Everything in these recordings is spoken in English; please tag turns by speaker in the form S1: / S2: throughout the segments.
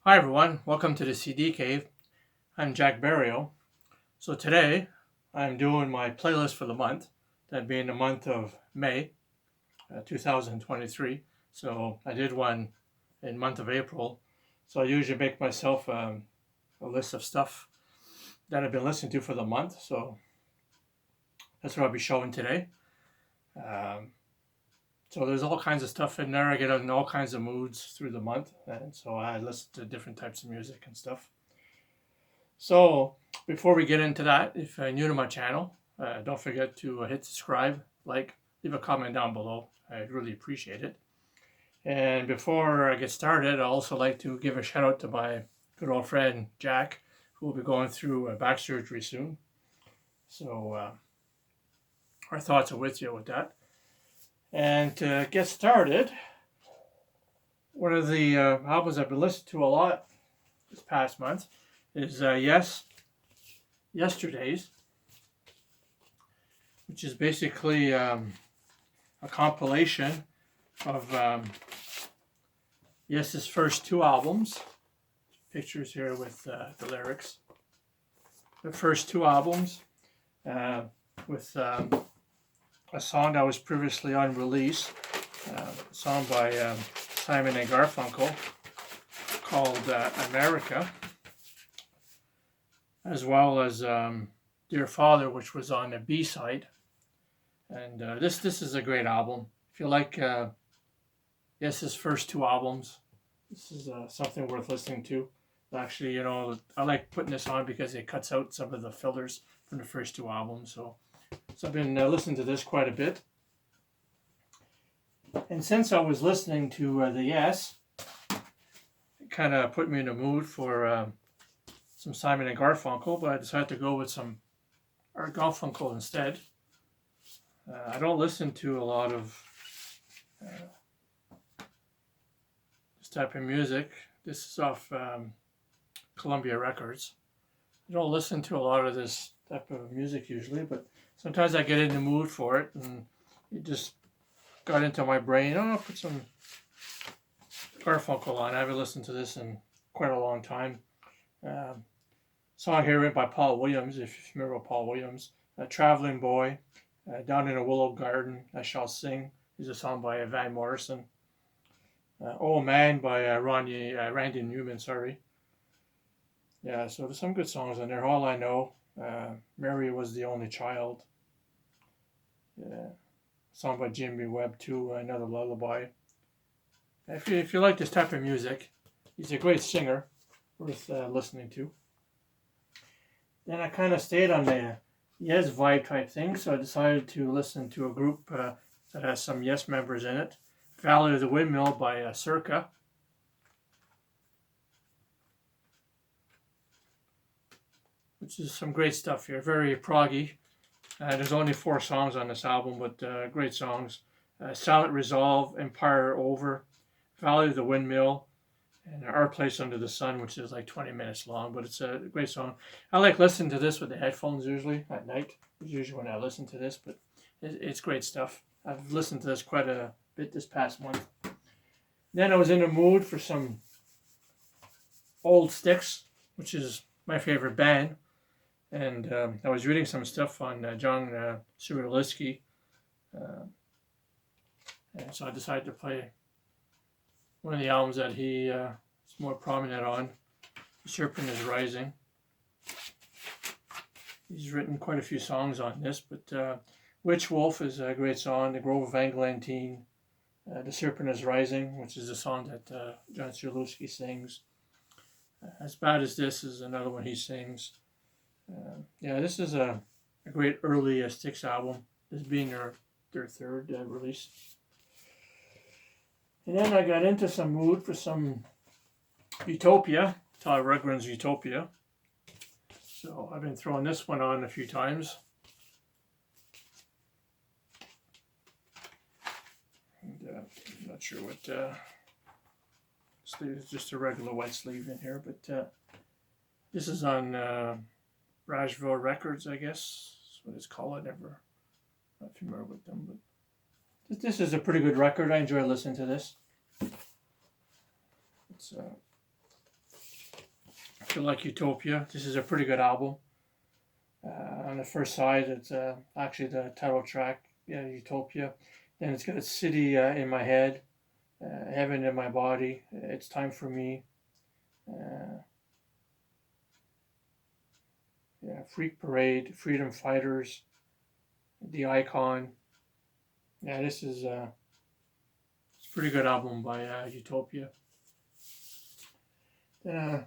S1: Hi everyone, welcome to the CD Cave. I'm Jack Barrio. So today I'm doing my playlist for the month, that being the month of May 2023. So I did one in month of April. So I usually make myself a list of stuff that I've been listening to for the month. So that's what I'll be showing today. Um, so there's all kinds of stuff in there. I get in all kinds of moods through the month, and so I listen to different types of music and stuff. So before we get into that, if you're new to my channel, don't forget to hit subscribe, like, leave a comment down below. I'd really appreciate it. And before I get started, I'd also like to give a shout out to my good old friend Jack, who will be going through back surgery soon. So our thoughts are with you with that. And to get started, one of the albums I've been listening to a lot this past month is Yesterday's, which is basically a compilation of Yes's first two albums. Pictures here with the lyrics. The first two albums with a song that was previously unreleased, a song by Simon and Garfunkel called America, as well as Dear Father, which was on the B-side. And this is a great album. If you like Yes's first two albums, this is something worth listening to. Actually, I like putting this on because it cuts out some of the fillers from the first two albums. So I've been listening to this quite a bit. And since I was listening to the Yes, it kind of put me in the mood for some Simon and Garfunkel, but I decided to go with some Art Garfunkel instead. I don't listen to a lot of this type of music. This is off Columbia Records. I don't listen to a lot of this type of music usually, but sometimes I get in the mood for it, and it just got into my brain. Oh, I'll put some Garfunkel on. I haven't listened to this in quite a long time. Song here written by Paul Williams, if you're familiar with Paul Williams. Traveling Boy, Down in a Willow Garden, I Shall Sing, is a song by Van Morrison. Oh Man by Randy Newman, sorry. Yeah, so there's some good songs in there. All I Know, Mary Was the Only Child. Yeah, song by Jimmy Webb too, Another Lullaby. If you like this type of music, he's a great singer, worth listening to. Then I kind of stayed on the Yes vibe type thing, so I decided to listen to a group that has some Yes members in it. Valley of the Windmill by Circa. Which is some great stuff here, very proggy. There's only 4 songs on this album, but great songs. Silent Resolve, Empire Over, Valley of the Windmill, and Our Place Under the Sun, which is like 20 minutes long, but it's a great song. I like listening to this with the headphones usually at night. It's usually when I listen to this, but it's great stuff. I've listened to this quite a bit this past month. Then I was in the mood for some Old Sticks, which is my favorite band. And I was reading some stuff on John Suriliski, and so I decided to play one of the albums that he is more prominent on, The Serpent is Rising. He's written quite a few songs on this, but Witch Wolf is a great song, The Grove of Eglantine, The Serpent is Rising, which is a song that John Suriliski sings. As Bad as This is another one he sings. Yeah, this is a great early Styx album, this being their third release. And then I got into some mood for some Utopia, Tyler Rugren's Utopia. So I've been throwing this one on a few times. And I'm not sure what sleeve is, just a regular white sleeve in here, but this is on Rajville Records, I guess. That's what it's called. I'm not familiar with them, but this is a pretty good record. I enjoy listening to this. It's If you like Utopia, this is a pretty good album. On the first side, it's actually the title track, yeah, Utopia. Then it's got City in My Head, Heaven in My Body, It's Time for Me, yeah, Freak Parade, Freedom Fighters, The Icon. Yeah, this is it's a pretty good album by Utopia. Then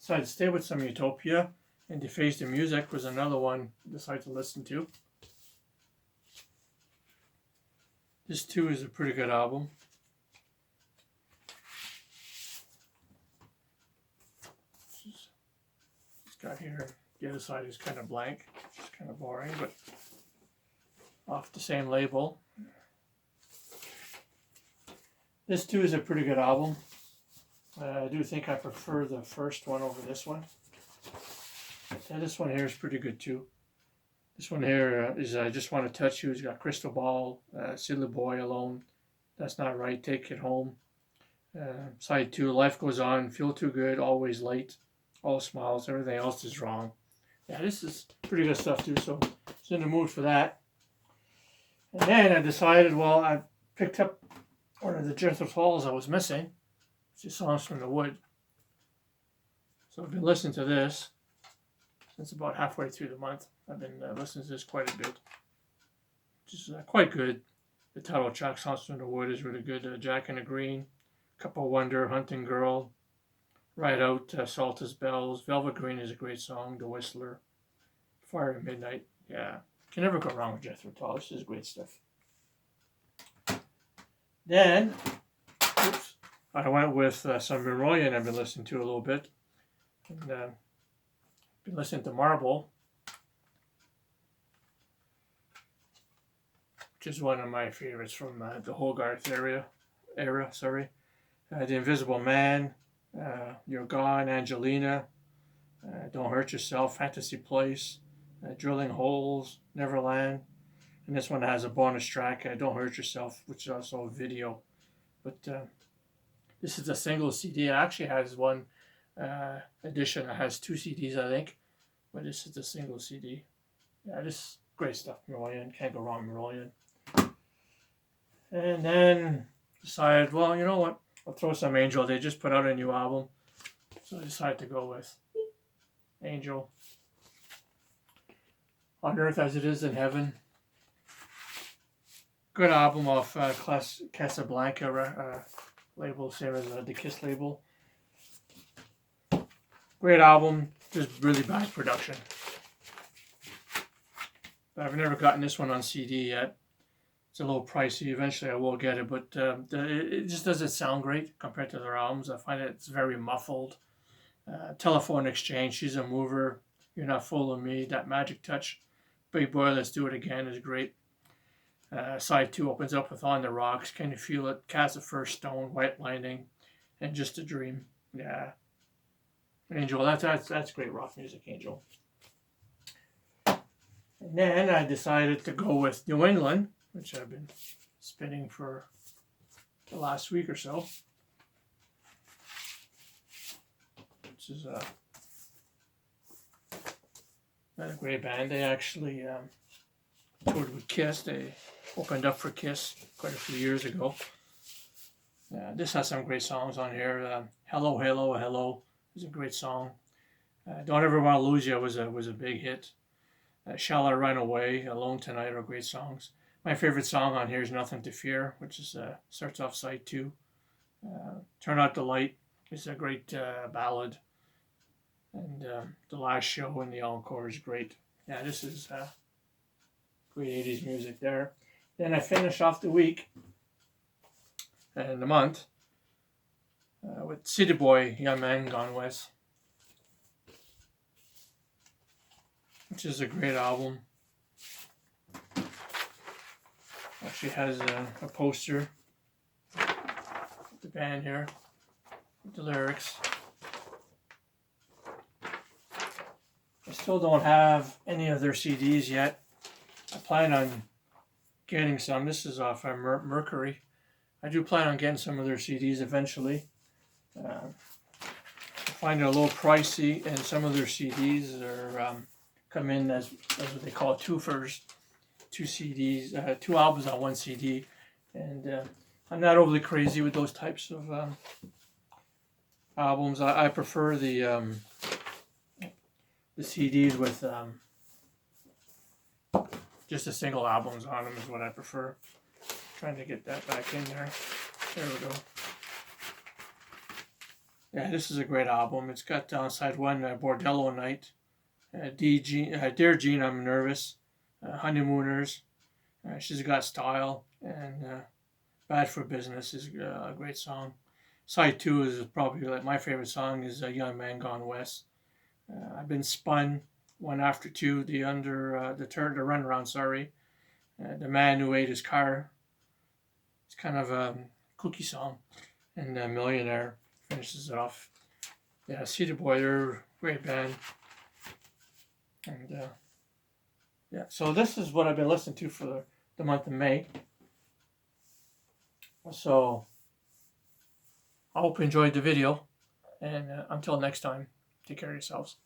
S1: decided to stay with some Utopia, and Deface the Music was another one I decided to listen to. This too is a pretty good album. It's got here, the other side is kind of blank, it's kind of boring, but off the same label. This too is a pretty good album. I do think I prefer the first one over this one. And this one here is pretty good too. This one here is I Just Want to Touch You. It's got Crystal Ball, Silly Boy, Alone, That's Not Right, Take It Home. Side 2, Life Goes On, Feel Too Good, Always Late, All Smiles, Everything Else Is Wrong. Yeah, this is pretty good stuff too, so I was in the mood for that. And then I decided, well, I picked up one of the Jethro Tulls I was missing. It's just Songs from the Wood. So I've been listening to this since about halfway through the month. I've been listening to this quite a bit, which is quite good. The title track, Songs from the Wood, is really good. Jack and the Green, Couple Wonder, Hunting Girl, Ride Out, Salt as Bells, Velvet Green is a great song, The Whistler, Fire at Midnight. Yeah, can never go wrong with Jethro Tull. This is great stuff. Then, I went with some Maroyan I've been listening to a little bit. And been listening to Marble, which is one of my favorites from the Hogarth era. The Invisible Man, You're Gone, Angelina, Don't Hurt Yourself, Fantasy Place, Drilling Holes, Neverland. And this one has a bonus track, Don't Hurt Yourself, which is also a video. But this is a single CD. It actually has one edition that has 2 CDs, I think. But this is a single CD. Yeah, this is great stuff, Maroyan. Can't go wrong, Maroyan. And then decided, well, you know what? I'll throw some Angel. They just put out a new album. So I decided to go with Angel. On Earth as It Is in Heaven. Good album off Casablanca label, same as the Kiss label. Great album, just really bad production. I've never gotten this one on CD yet. It's a little pricey. Eventually I will get it, but it just doesn't sound great compared to their albums. I find it's very muffled. Telephone Exchange, She's a Mover, You're Not Fooling Me, That Magic Touch, Big Boy, Let's Do It Again is great. Side 2 opens up with On the Rocks, Can You Feel It, Cast the First Stone, White Lightning, and Just a Dream. Yeah. Angel, that's great rock music, Angel. And then I decided to go with New England, which I've been spinning for the last week or so. Which is another great band. They actually toured with Kiss. They opened up for Kiss quite a few years ago. This has some great songs on here. Hello, Hello, Hello is a great song. Don't Ever Want to Lose You was a big hit. Shall I Run Away, Alone Tonight are great songs. My favorite song on here is Nothing to Fear, which is starts off side 2. Turn Out the Light is a great ballad. And The Last Show and the encore is great. Yeah, this is great 80s music there. Then I finish off the week and the month with City Boy, Young Man Gone West, which is a great album. Actually has a poster of the band here with the lyrics. I still don't have any of their CDs yet. I plan on getting some. This is off Mercury. I do plan on getting some of their CDs eventually. find it a little pricey, and some of their CDs are come in as what they call twofers, two CDs, two albums on one CD, and I'm not overly crazy with those types of albums. I prefer the CDs with just the single albums on them is what I prefer. Trying to get that back in there. There we go. Yeah, this is a great album. It's got on side one, Bordello Night, Dear Jean, I'm Nervous, Honeymooners, She's Got Style, and Bad for Business is a great song. Side two is probably like my favorite song is Young Man Gone West. I've Been Spun, One After Two, the Runaround, sorry. The Man Who Ate His Car. It's kind of a kooky song. And Millionaire finishes it off. Yeah, Cedar Boy, they're a great band. And yeah, so this is what I've been listening to for the month of May. So I hope you enjoyed the video. And until next time, take care of yourselves.